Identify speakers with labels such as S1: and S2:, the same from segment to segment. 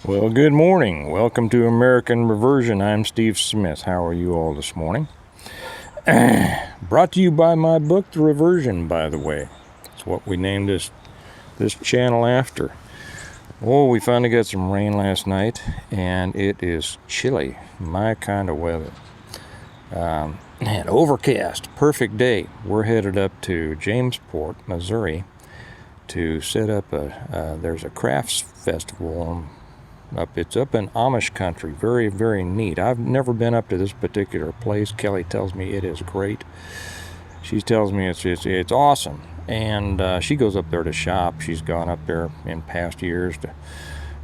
S1: Well, good morning. Welcome to American Reversion. I'm Steve Smith. How are you all this morning? Brought to you by my book, The Reversion, by the way. It's what we named this channel after. Oh, we finally got some rain last night, and it is chilly. My kind of weather. And overcast. Perfect day. We're headed up to Jamesport, Missouri, to set up there's a crafts festival it's up in Amish country. Very, very neat. I've never been up to this particular place. Kelly tells me it is great. She tells me it's awesome. And she goes up there to shop. She's gone up there in past years to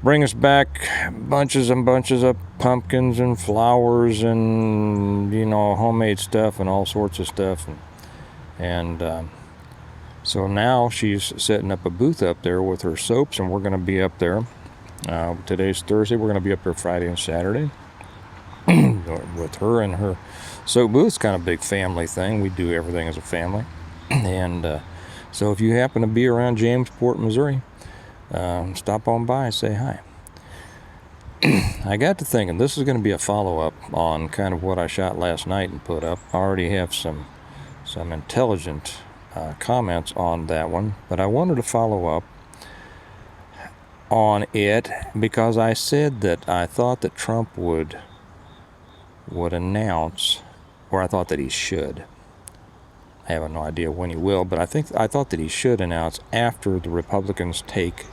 S1: bring us back bunches and bunches of pumpkins and flowers and, homemade stuff and all sorts of stuff. So now she's setting up a booth up there with her soaps, and we're going to be up there. Today's Thursday. We're going to be up there Friday and Saturday with her and her soap booth. It's kind of a big family thing. We do everything as a family. And so if you happen to be around Jamesport, Missouri, stop on by and say hi. I got to thinking this is going to be a follow-up on kind of what I shot last night and put up. I already have some intelligent comments on that one, but I wanted to follow up on it because I said that I thought that Trump would announce, or I thought that he should. I have no idea when he will, but I thought that he should announce after the Republicans take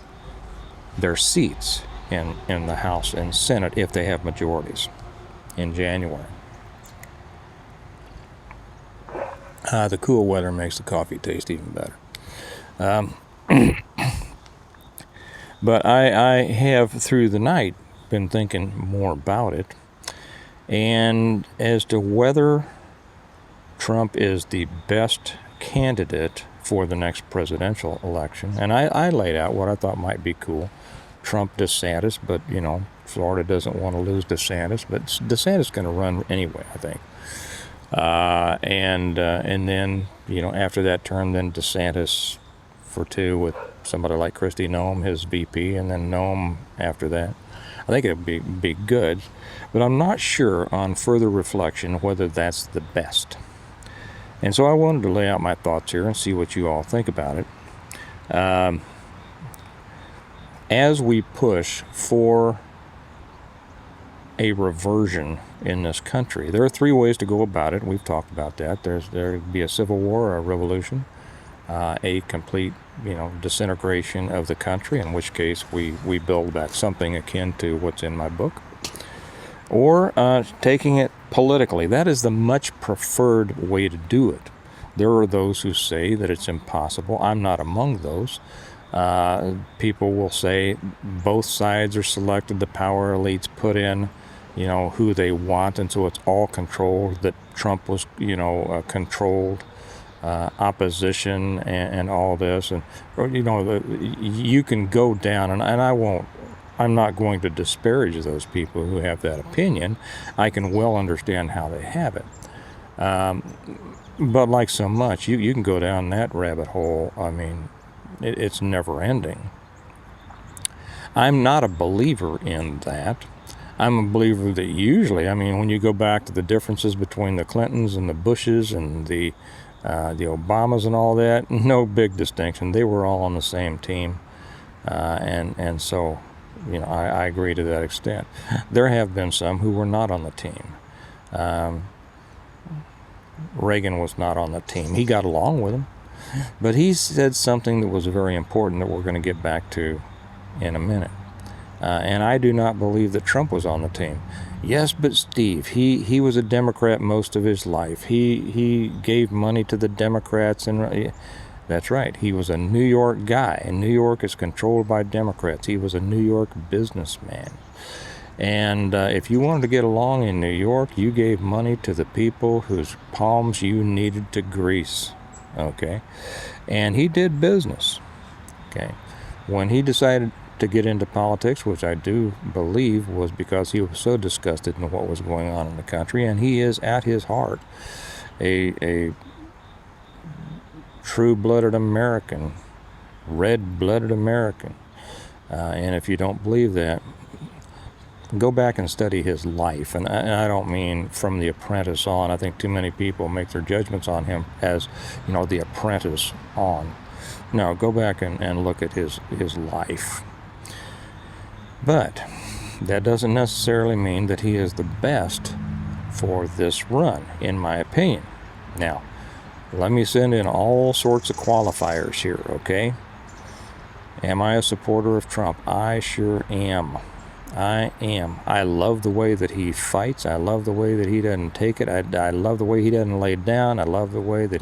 S1: their seats in the House and Senate, if they have majorities, in January. The cool weather makes the coffee taste even better. But I have, through the night, been thinking more about it, and as to whether Trump is the best candidate for the next presidential election. And I laid out what I thought might be cool. Trump, DeSantis, but, Florida doesn't want to lose DeSantis, but DeSantis is going to run anyway, I think. And then, after that term, then DeSantis for two with somebody like Kristi Noem, his VP, and then Noem after that. I think it would be good, but I'm not sure on further reflection whether that's the best. And so I wanted to lay out my thoughts here and see what you all think about it. As we push for a reversion in this country, there are three ways to go about it. We've talked about that. There could be a civil war or a revolution, a complete disintegration of the country, in which case we build back something akin to what's in my book, or taking it politically. That is the much preferred way to do it. There are those who say that it's impossible. I'm not among those. People will say both sides are selected, the power elites put in who they want, and so it's all controlled, that Trump was controlled opposition and all this, and you can go down, and I'm not going to disparage those people who have that opinion. I can well understand how they have it, but like so much, you can go down that rabbit hole. I mean, it's never ending. I'm not a believer in that. I'm a believer that usually, when you go back to the differences between the Clintons and the Bushes and the Obamas and all that, no big distinction. They were all on the same team, and so I agree to that extent. There have been some who were not on the team. Reagan was not on the team. He got along with them, but he said something that was very important that we're going to get back to in a minute. And I do not believe that Trump was on the team. Yes, but Steve, he was a Democrat most of his life. He gave money to the Democrats, and that's right. He was a New York guy, and New York is controlled by Democrats. He was a New York businessman. And if you wanted to get along in New York, you gave money to the people whose palms you needed to grease, okay? And he did business, okay? When he decided to get into politics, which I do believe was because he was so disgusted in what was going on in the country, and he is at his heart a true-blooded American, red-blooded American. And if you don't believe that, Go back and study his life, and I don't mean from The Apprentice on. I think too many people make their judgments on him as, The Apprentice on. No, go back and look at his life. But that doesn't necessarily mean that he is the best for this run, in my opinion. Now, let me send in all sorts of qualifiers here, okay? Am I a supporter of Trump? I sure am. I am. I love the way that he fights. I love the way that he doesn't take it. I love the way he doesn't lay down. I love the way that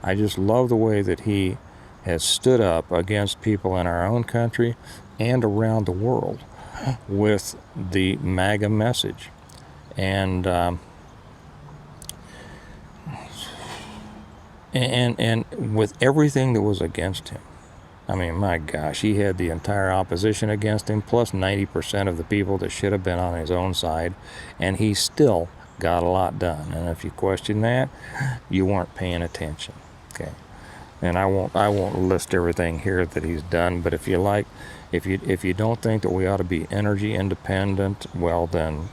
S1: I just love the way that he has stood up against people in our own country and around the world with the MAGA message. And with everything that was against him. I mean, my gosh, he had the entire opposition against him, plus 90% of the people that should have been on his own side, and he still got a lot done. And if you question that, you weren't paying attention. Okay, and I won't list everything here that he's done, but if you don't think that we ought to be energy independent, well then,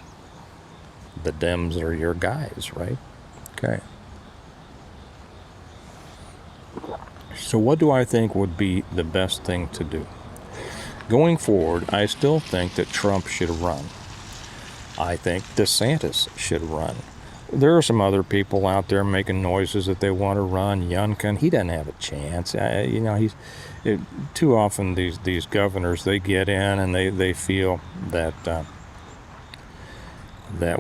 S1: the Dems are your guys, right? Okay. So what do I think would be the best thing to do? Going forward, I still think that Trump should run. I think DeSantis should run. There are some other people out there making noises that they want to run. Youngkin, he doesn't have a chance. Too often these governors, they get in and they feel that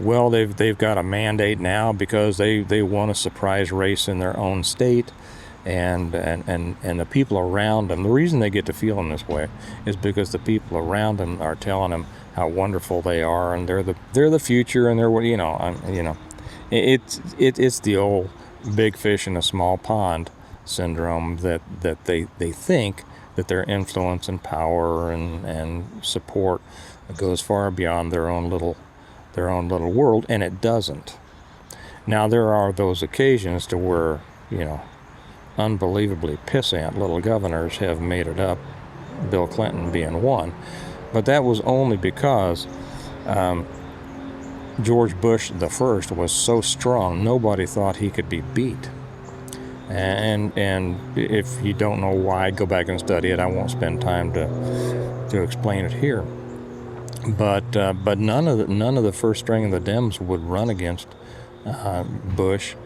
S1: well, they've got a mandate now because they won a surprise race in their own state. And the people around them, the reason they get to feeling this way is because the people around them are telling them how wonderful they are, and they're the future, and it's the old big fish in a small pond syndrome that they think that their influence and power and support goes far beyond their own little world, and it doesn't. Now there are those occasions to where unbelievably pissant little governors have made it up, Bill Clinton being one. But that was only because George Bush the first was so strong, nobody thought he could be beat. And if you don't know why, go back and study it. I won't spend time to explain it here. But none of the first string of the Dems would run against Bush,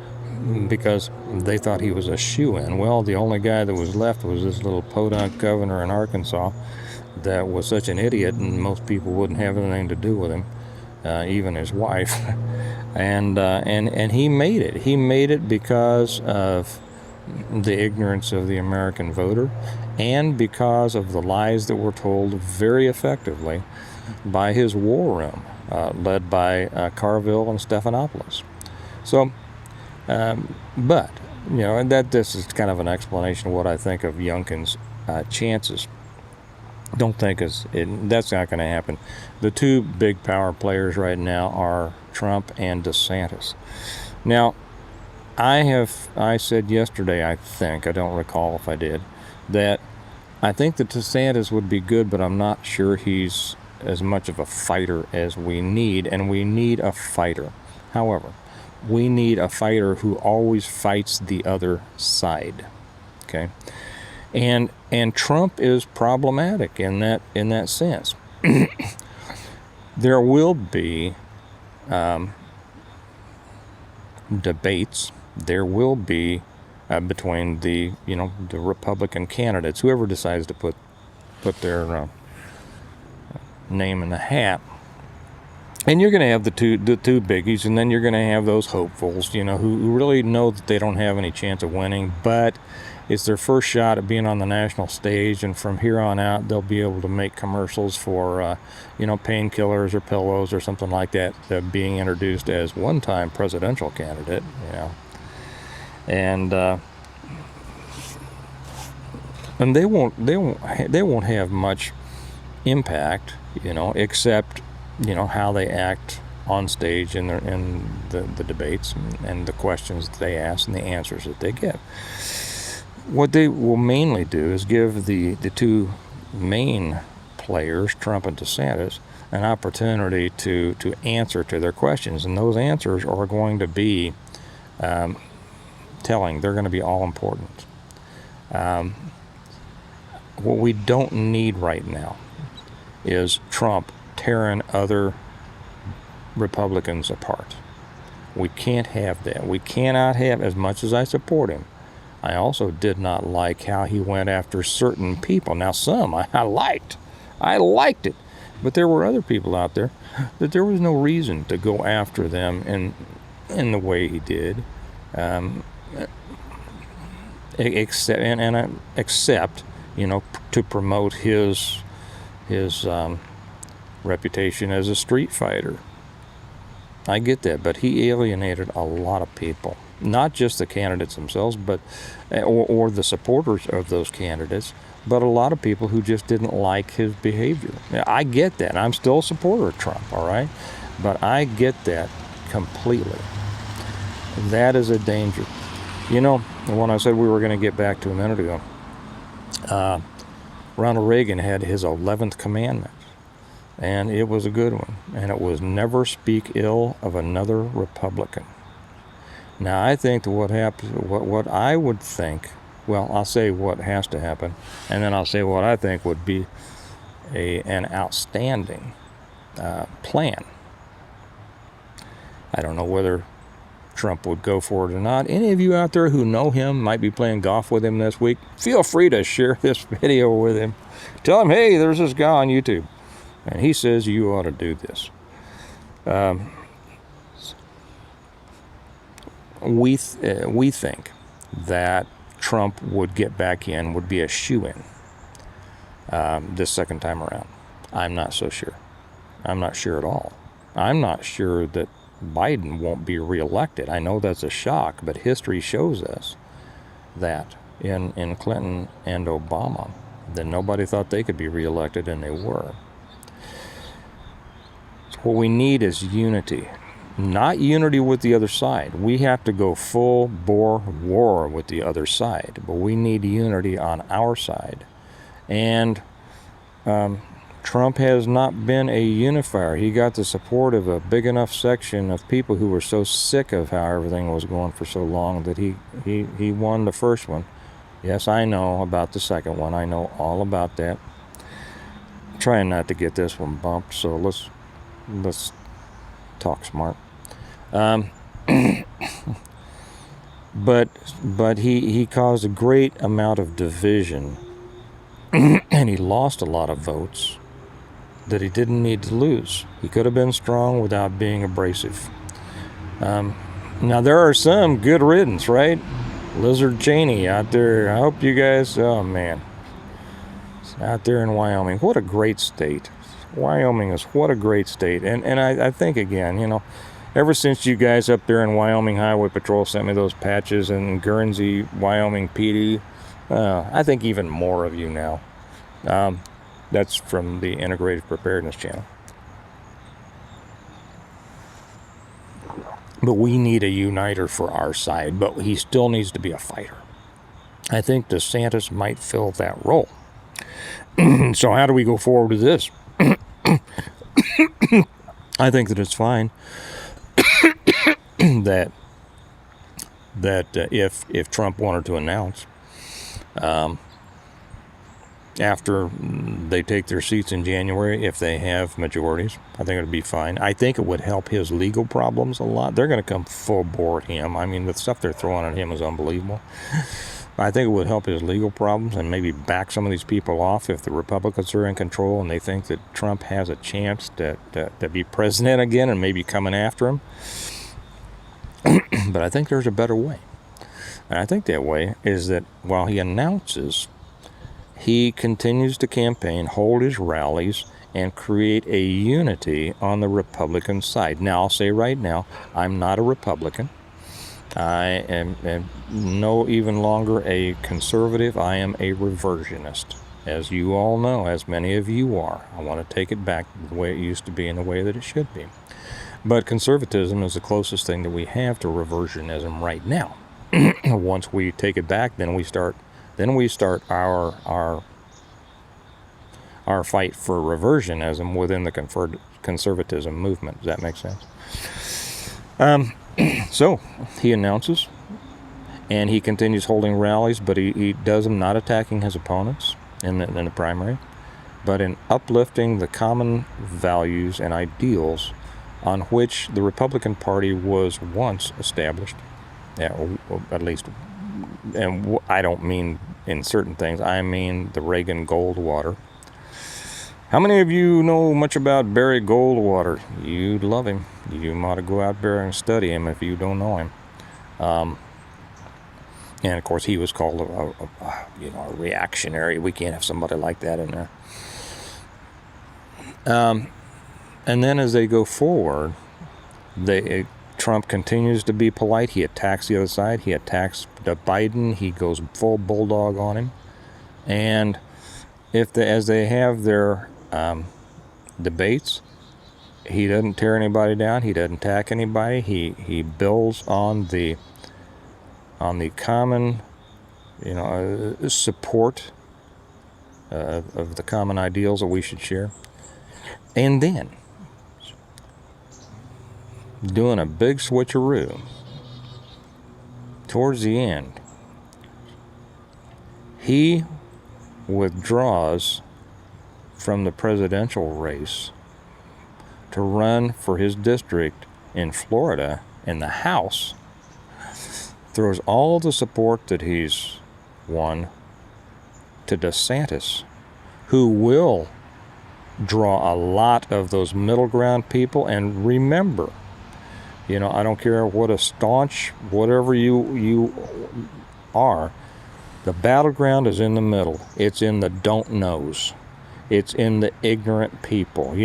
S1: because they thought he was a shoo-in. Well, the only guy that was left was this little podunk governor in Arkansas that was such an idiot, and most people wouldn't have anything to do with him, even his wife. and he made it. He made it because of the ignorance of the American voter, and because of the lies that were told very effectively by his war room, led by Carville and Stephanopoulos. So. But this is kind of an explanation of what I think of Youngkin's chances. Don't think that's not going to happen. The two big power players right now are Trump and DeSantis. Now, I said yesterday, I don't recall if I did, that I think that DeSantis would be good, but I'm not sure he's as much of a fighter as we need, and we need a fighter. However, we need a fighter who always fights the other side. Okay, and Trump is problematic in that sense. There will be debates. There will be between the Republican candidates, whoever decides to put their name in the hat. And you're going to have the two biggies, and then you're going to have those hopefuls, who really know that they don't have any chance of winning, but it's their first shot at being on the national stage, and from here on out, they'll be able to make commercials for, painkillers or pillows or something like that, being introduced as one-time presidential candidate, and they won't have much impact, except how they act on stage in the debates and the questions that they ask and the answers that they give. What they will mainly do is give the two main players, Trump and Desantis, an opportunity to answer to their questions. And those answers are going to be telling. They're going to be all important. What we don't need right now is Trump tearing other Republicans apart. We can't have that. We cannot have, as much as I support him, I also did not like how he went after certain people. Now, some I liked. I liked it. But there were other people out there that there was no reason to go after them in the way he did. Except, to promote his reputation as a street fighter. I get that, but he alienated a lot of people, not just the candidates themselves, but or the supporters of those candidates, but a lot of people who just didn't like his behavior. I get that. I'm still a supporter of Trump, all right? But I get that completely. That is a danger. When I said we were going to get back to a minute ago, Ronald Reagan had his 11th commandment, and it was a good one, and it was never speak ill of another Republican. Now, I think that what I would think, well, I'll say what has to happen, and then I'll say what I think would be an outstanding plan. I don't know whether Trump would go for it or not. Any of you out there who know him, might be playing golf with him this week, feel free to share this video with him. Tell him, hey, there's this guy on YouTube, and he says you ought to do this. We think that Trump would get back in, would be a shoo-in this second time around. I'm not so sure. I'm not sure at all. I'm not sure that Biden won't be reelected. I know that's a shock, but history shows us that in Clinton and Obama, that nobody thought they could be reelected, and they were. So what we need is unity. Not unity with the other side. We have to go full-bore war with the other side, but we need unity on our side. And Trump has not been a unifier. He got the support of a big enough section of people who were so sick of how everything was going for so long that he won the first one. Yes, I know about the second one. I know all about that. I'm trying not to get this one bumped, so let's talk smart. But he caused a great amount of division, and he lost a lot of votes that he didn't need to lose. He could have been strong without being abrasive. Now, there are some good riddance, right? Lizard Cheney out there. I hope you guys, oh man, out there in Wyoming. What a great state. Wyoming is what a great state. And I think, again, ever since you guys up there in Wyoming Highway Patrol sent me those patches, and Guernsey, Wyoming PD, I think even more of you now. That's from the Integrated Preparedness Channel. But we need a uniter for our side, but he still needs to be a fighter. I think DeSantis might fill that role. So how do we go forward with this? I think that it's fine that if Trump wanted to announce after they take their seats in January, if they have majorities, I think it would be fine. I think it would help his legal problems a lot. They're going to come full bore at him. I mean, the stuff they're throwing at him is unbelievable. I think it would help his legal problems and maybe back some of these people off if the Republicans are in control and they think that Trump has a chance to be president again and maybe coming after him. But I think there's a better way. And I think that way is that while he announces, he continues to campaign, hold his rallies, and create a unity on the Republican side. Now, I'll say right now, I'm not a Republican. I am no even longer a conservative. I am a reversionist, as you all know, as many of you are. I want to take it back the way it used to be and the way that it should be. But conservatism is the closest thing that we have to reversionism right now. Once we take it back, then we start our our fight for reversionism within the conservatism movement. Does that make sense? So he announces, and he continues holding rallies, but he does them not attacking his opponents in the primary, but in uplifting the common values and ideals on which the Republican Party was once established. Yeah, or at least, and I don't mean in certain things, I mean the Reagan Goldwater. How many of you know much about Barry Goldwater? You'd love him. You might go out there and study him if you don't know him. And of course, he was called a reactionary. We can't have somebody like that in there. And then as they go forward, Trump continues to be polite. He attacks the other side. He attacks Biden. He goes full bulldog on him. And as they have their debates, he doesn't tear anybody down. He doesn't attack anybody. He builds on the common, support of the common ideals that we should share. And then, doing a big switcheroo towards the end, he withdraws from the presidential race to run for his district in Florida in the House, throws all the support that he's won to Desantis, who will draw a lot of those middle ground people. And remember, I don't care what a staunch, whatever you are, the battleground is in the middle. It's in the don't knows. It's in the ignorant people.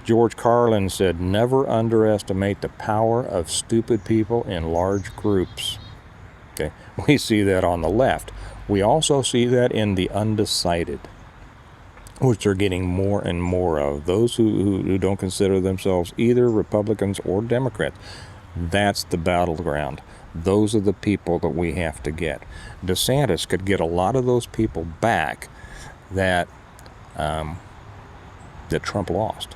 S1: George Carlin said, never underestimate the power of stupid people in large groups. Okay, we see that on the left. We also see that in the undecided, which are getting more and more of. Those who don't consider themselves either Republicans or Democrats. That's the battleground. Those are the people that we have to get. DeSantis could get a lot of those people back that Trump lost.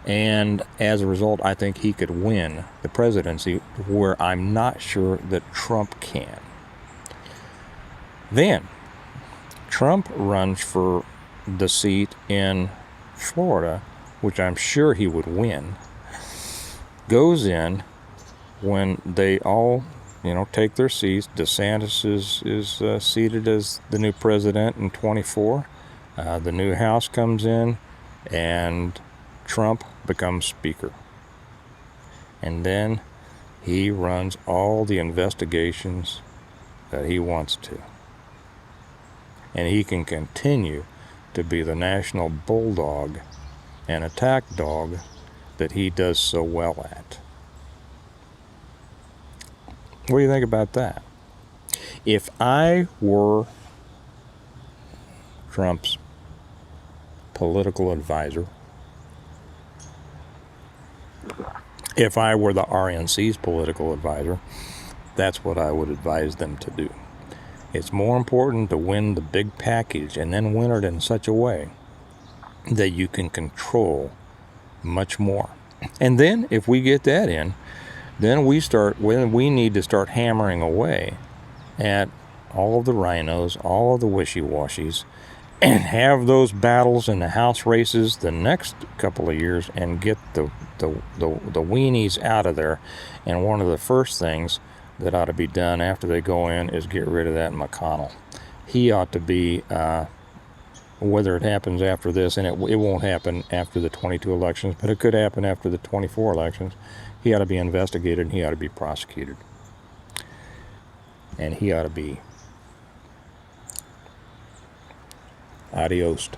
S1: And as a result, I think he could win the presidency, where I'm not sure that Trump can. Then, Trump runs for the seat in Florida, which I'm sure he would win, goes in when they all, take their seats. DeSantis is seated as the new president in 24. The new House comes in, and Trump becomes speaker. And then he runs all the investigations that he wants to. And he can continue to be the national bulldog and attack dog that he does so well at. What do you think about that? If I were Trump's political advisor, if I were the RNC's political advisor, that's what I would advise them to do. It's more important to win the big package and then win it in such a way that you can control much more. And then if we get that in, then we need to start hammering away at all of the rhinos, all of the wishy-washies, and have those battles in the House races the next couple of years and get the weenies out of there. And one of the first things that ought to be done after they go in is get rid of that McConnell. He ought to be, whether it happens after this, and it won't happen after the 22 elections, but it could happen after the 24 elections, he ought to be investigated and he ought to be prosecuted. And he ought to be adios.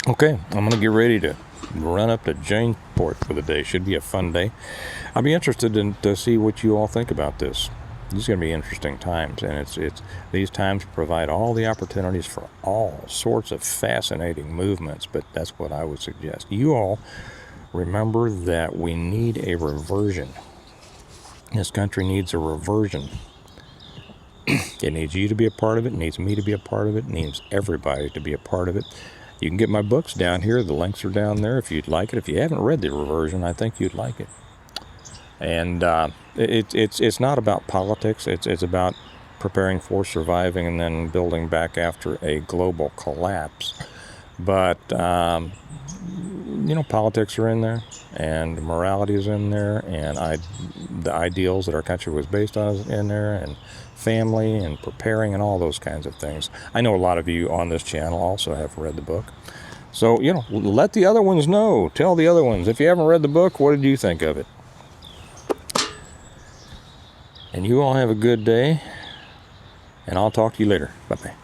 S1: Okay, I'm going to get ready to run up to Jamesport for the day. Should be a fun day. I'll be interested to see what you all think about this. These are going to be interesting times, and it's these times provide all the opportunities for all sorts of fascinating movements, but that's what I would suggest. You all remember that we need a reversion. This country needs a reversion. It needs you to be a part of it. It needs me to be a part of it. It needs everybody to be a part of it. You can get my books down here. The links are down there if you'd like it. If you haven't read the Reversion, I think you'd like it. And it's not about politics. It's about preparing for, surviving, and then building back after a global collapse. But politics are in there, and morality is in there, and the ideals that our country was based on is in there, and family and preparing and all those kinds of things. I know a lot of you on this channel also have read the book. So, let the other ones know. Tell the other ones. If you haven't read the book, what did you think of it? And you all have a good day, and I'll talk to you later. Bye-bye.